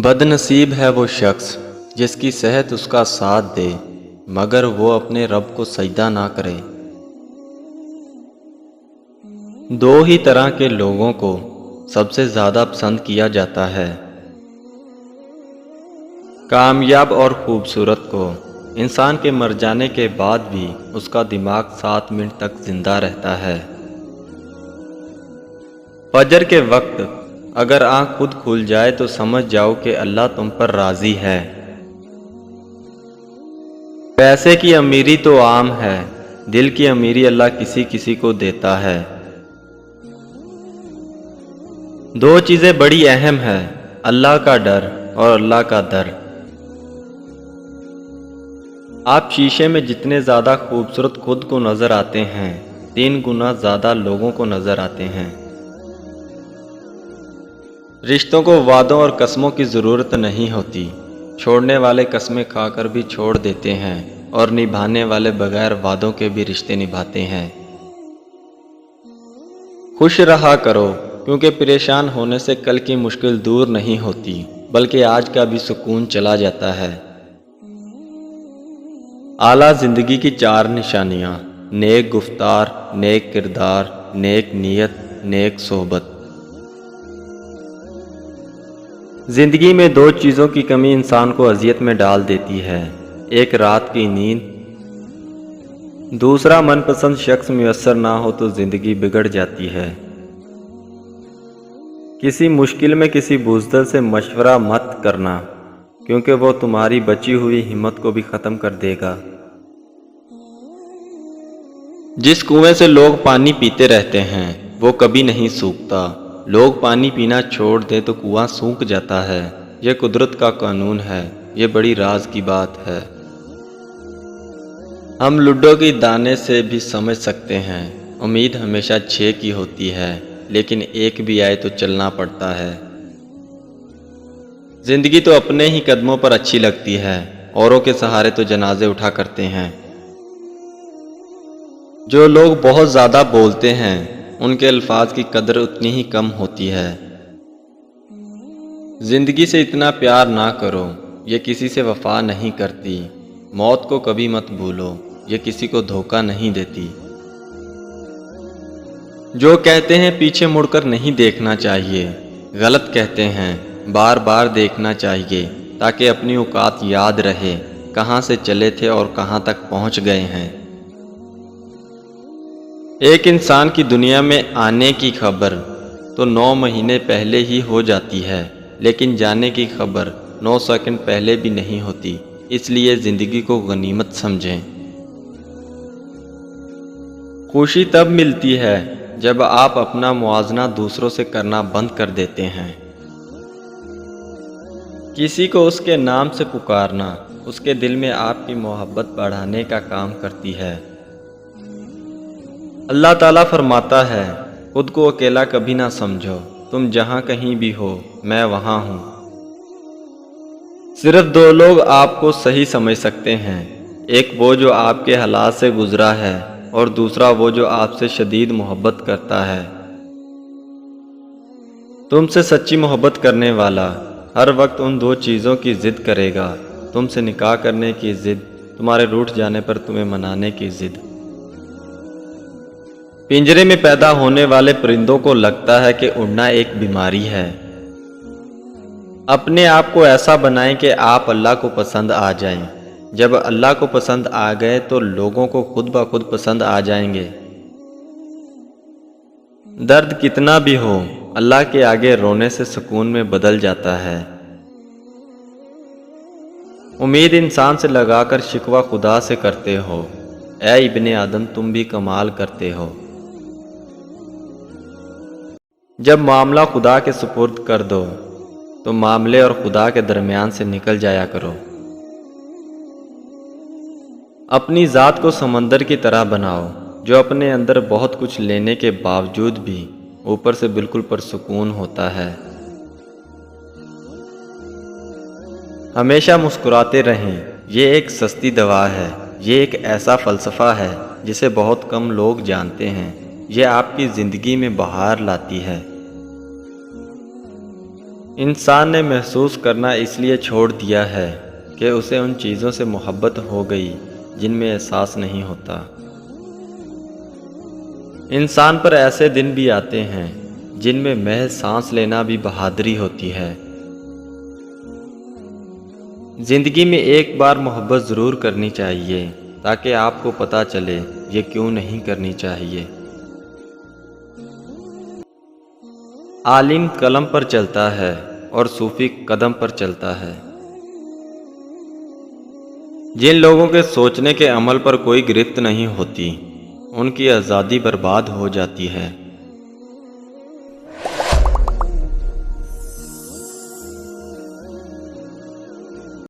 بد نصیب ہے وہ شخص جس کی صحت اس کا ساتھ دے مگر وہ اپنے رب کو سجدہ نہ کرے۔ دو ہی طرح کے لوگوں کو سب سے زیادہ پسند کیا جاتا ہے، کامیاب اور خوبصورت کو۔ انسان کے مر جانے کے بعد بھی اس کا دماغ 7 منٹ تک زندہ رہتا ہے۔ فجر کے وقت اگر آنکھ خود کھل جائے تو سمجھ جاؤ کہ اللہ تم پر راضی ہے۔ پیسے کی امیری تو عام ہے، دل کی امیری اللہ کسی کسی کو دیتا ہے۔ دو چیزیں بڑی اہم ہیں، اللہ کا ڈر اور اللہ کا در۔ آپ شیشے میں جتنے زیادہ خوبصورت خود کو نظر آتے ہیں، 3 گنا زیادہ لوگوں کو نظر آتے ہیں۔ رشتوں کو وعدوں اور قسموں کی ضرورت نہیں ہوتی، چھوڑنے والے قسمیں کھا کر بھی چھوڑ دیتے ہیں اور نبھانے والے بغیر وعدوں کے بھی رشتے نبھاتے ہیں۔ خوش رہا کرو کیونکہ پریشان ہونے سے کل کی مشکل دور نہیں ہوتی بلکہ آج کا بھی سکون چلا جاتا ہے۔ اعلیٰ زندگی کی 4 نشانیاں: نیک گفتار، نیک کردار، نیک نیت، نیک صحبت۔ زندگی میں 2 چیزوں کی کمی انسان کو اذیت میں ڈال دیتی ہے، ایک رات کی نیند، دوسرا من پسند شخص میسر نہ ہو تو زندگی بگڑ جاتی ہے۔ کسی مشکل میں کسی بزدل سے مشورہ مت کرنا کیونکہ وہ تمہاری بچی ہوئی ہمت کو بھی ختم کر دے گا۔ جس کنویں سے لوگ پانی پیتے رہتے ہیں وہ کبھی نہیں سوکھتا، لوگ پانی پینا چھوڑ دیں تو کنواں سوکھ جاتا ہے۔ یہ قدرت کا قانون ہے، یہ بڑی راز کی بات ہے۔ ہم لڈو کی دانے سے بھی سمجھ سکتے ہیں، امید ہمیشہ 6 کی ہوتی ہے لیکن 1 بھی آئے تو چلنا پڑتا ہے۔ زندگی تو اپنے ہی قدموں پر اچھی لگتی ہے، اوروں کے سہارے تو جنازے اٹھا کرتے ہیں۔ جو لوگ بہت زیادہ بولتے ہیں ان کے الفاظ کی قدر اتنی ہی کم ہوتی ہے۔ زندگی سے اتنا پیار نہ کرو، یہ کسی سے وفا نہیں کرتی۔ موت کو کبھی مت بھولو، یہ کسی کو دھوکہ نہیں دیتی۔ جو کہتے ہیں پیچھے مڑ کر نہیں دیکھنا چاہیے، غلط کہتے ہیں، بار بار دیکھنا چاہیے تاکہ اپنی اوقات یاد رہے، کہاں سے چلے تھے اور کہاں تک پہنچ گئے ہیں۔ ایک انسان کی دنیا میں آنے کی خبر تو 9 مہینے پہلے ہی ہو جاتی ہے لیکن جانے کی خبر 9 سیکنڈ پہلے بھی نہیں ہوتی، اس لیے زندگی کو غنیمت سمجھیں۔ خوشی تب ملتی ہے جب آپ اپنا موازنہ دوسروں سے کرنا بند کر دیتے ہیں۔ کسی کو اس کے نام سے پکارنا اس کے دل میں آپ کی محبت بڑھانے کا کام کرتی ہے۔ اللہ تعالیٰ فرماتا ہے، خود کو اکیلا کبھی نہ سمجھو، تم جہاں کہیں بھی ہو میں وہاں ہوں۔ صرف 2 لوگ آپ کو صحیح سمجھ سکتے ہیں، ایک وہ جو آپ کے حالات سے گزرا ہے اور دوسرا وہ جو آپ سے شدید محبت کرتا ہے۔ تم سے سچی محبت کرنے والا ہر وقت ان 2 چیزوں کی ضد کرے گا، تم سے نکاح کرنے کی ضد، تمہارے روٹھ جانے پر تمہیں منانے کی ضد۔ پنجرے میں پیدا ہونے والے پرندوں کو لگتا ہے کہ اڑنا ایک بیماری ہے۔ اپنے آپ کو ایسا بنائیں کہ آپ اللہ کو پسند آ جائیں۔ جب اللہ کو پسند آ گئے تو لوگوں کو خود بخود پسند آ جائیں گے۔ درد کتنا بھی ہو، اللہ کے آگے رونے سے سکون میں بدل جاتا ہے۔ امید انسان سے لگا کر شکوہ خدا سے کرتے ہو، اے ابن آدم تم بھی کمال کرتے ہو۔ جب معاملہ خدا کے سپرد کر دو تو معاملے اور خدا کے درمیان سے نکل جایا کرو۔ اپنی ذات کو سمندر کی طرح بناؤ جو اپنے اندر بہت کچھ لینے کے باوجود بھی اوپر سے بالکل پرسکون ہوتا ہے۔ ہمیشہ مسکراتے رہیں، یہ ایک سستی دوا ہے، یہ ایک ایسا فلسفہ ہے جسے بہت کم لوگ جانتے ہیں، یہ آپ کی زندگی میں بہار لاتی ہے۔ انسان نے محسوس کرنا اس لیے چھوڑ دیا ہے کہ اسے ان چیزوں سے محبت ہو گئی جن میں احساس نہیں ہوتا۔ انسان پر ایسے دن بھی آتے ہیں جن میں محض سانس لینا بھی بہادری ہوتی ہے۔ زندگی میں ایک بار محبت ضرور کرنی چاہیے تاکہ آپ کو پتہ چلے یہ کیوں نہیں کرنی چاہیے۔ عالم قلم پر چلتا ہے اور صوفی قدم پر چلتا ہے۔ جن لوگوں کے سوچنے کے عمل پر کوئی گرفت نہیں ہوتی، ان کی آزادی برباد ہو جاتی ہے۔